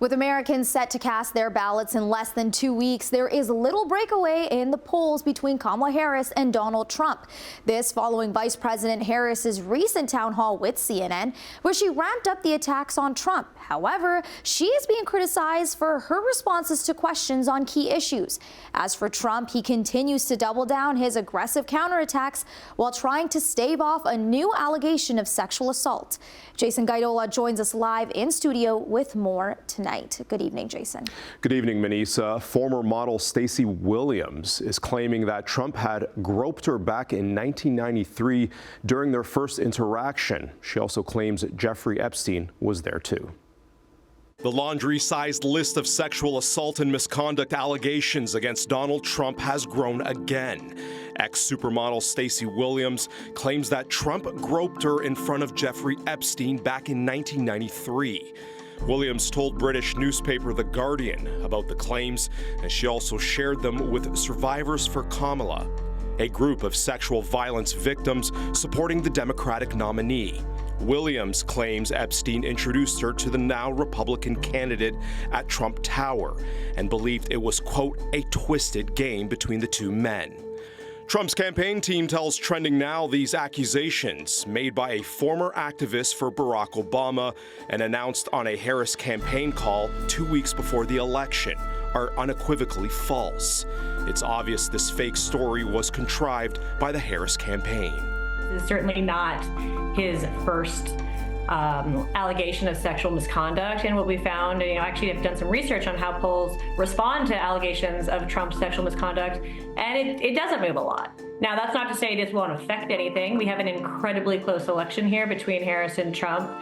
With Americans set to cast their ballots in less than 2 weeks, there is little breakaway in the polls between Kamala Harris and Donald Trump. This following Vice President Harris's recent town hall with CNN, where she ramped up the attacks on Trump. However, she is being criticized for her responses to questions on key issues. As for Trump, he continues to double down his aggressive counterattacks while trying to stave off a new allegation of sexual assault. Jason Gaidola joins us live in studio with more tonight. Good evening, Jason. Good evening, Manisa. Former model Stacey Williams is claiming that Trump had groped her back in 1993 during their first interaction. She also claims Jeffrey Epstein was there too. The laundry-sized list of sexual assault and misconduct allegations against Donald Trump has grown again. Ex-supermodel Stacey Williams claims that Trump groped her in front of Jeffrey Epstein back in 1993. Williams told British newspaper The Guardian about the claims, and she also shared them with Survivors for Kamala, a group of sexual violence victims supporting the Democratic nominee. Williams claims Epstein introduced her to the now Republican candidate at Trump Tower and believed it was, quote, a twisted game between the two men. Trump's campaign team tells Trending Now these accusations, made by a former activist for Barack Obama and announced on a Harris campaign call 2 weeks before the election, are unequivocally false. It's obvious this fake story was contrived by the Harris campaign. This is certainly not his first allegation of sexual misconduct, and what we found, actually have done some research on how polls respond to allegations of Trump's sexual misconduct, and it doesn't move a lot. Now, that's not to say this won't affect anything. We have an incredibly close election here between Harris and Trump.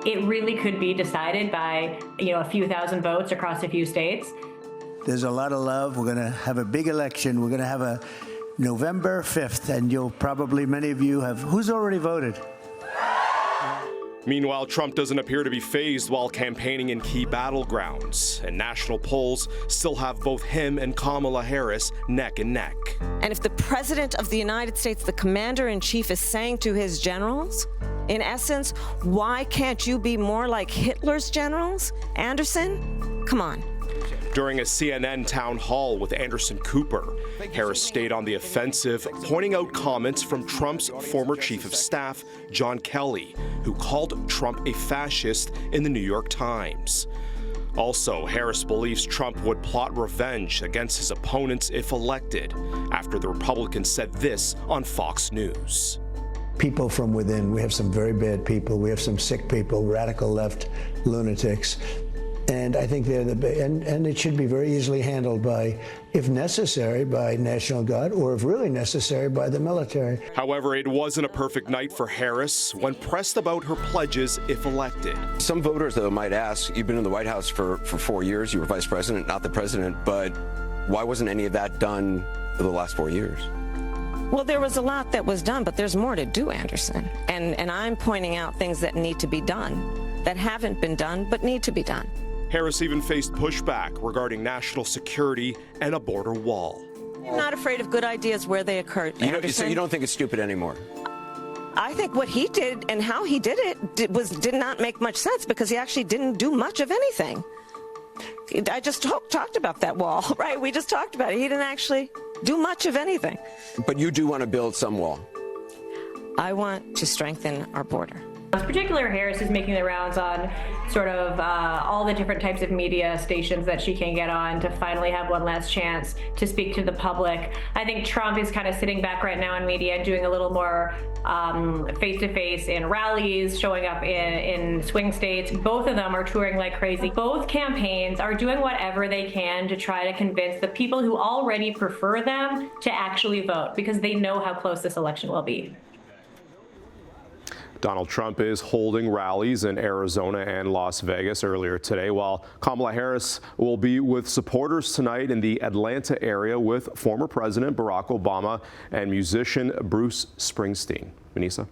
It really could be decided by, a few thousand votes across a few states. There's a lot of love. We're going to have a big election. We're going to have a November 5th, and many of you have, who's already voted? Meanwhile, Trump doesn't appear to be fazed while campaigning in key battlegrounds, and national polls still have both him and Kamala Harris neck and neck. And if the President of the United States, the Commander-in-Chief, is saying to his generals, in essence, why can't you be more like Hitler's generals, Anderson? Come on. During a CNN town hall with Anderson Cooper, Harris stayed on the offensive, pointing out comments from Trump's former chief of staff, John Kelly, who called Trump a fascist in the New York Times. Also, Harris believes Trump would plot revenge against his opponents if elected, after the Republicans said this on Fox News. People from within. We have some very bad people. We have some sick people, radical left lunatics. And I think they're and it should be very easily handled by, if necessary, by National Guard, or if really necessary, by the military. However, it wasn't a perfect night for Harris when pressed about her pledges if elected. Some voters, though, might ask, you've been in the White House for 4 years, you were vice president, not the president, but why wasn't any of that done for the last 4 years? Well, there was a lot that was done, but there's more to do, Anderson. And I'm pointing out things that need to be done, that haven't been done, but need to be done. Harris even faced pushback regarding national security and a border wall. I'm not afraid of good ideas where they occur, Anderson. So you don't think it's stupid anymore? I think what he did and how he did it did not make much sense, because he actually didn't do much of anything. I just talked about that wall, right? We just talked about it. He didn't actually do much of anything. But you do want to build some wall. I want to strengthen our border. In particular, Harris is making the rounds on sort of all the different types of media stations that she can get on to finally have one last chance to speak to the public. I think Trump is kind of sitting back right now in media and doing a little more face-to-face in rallies, showing up in swing states. Both of them are touring like crazy. Both campaigns are doing whatever they can to try to convince the people who already prefer them to actually vote, because they know how close this election will be. Donald Trump is holding rallies in Arizona and Las Vegas earlier today, while Kamala Harris will be with supporters tonight in the Atlanta area with former President Barack Obama and musician Bruce Springsteen. Manisa.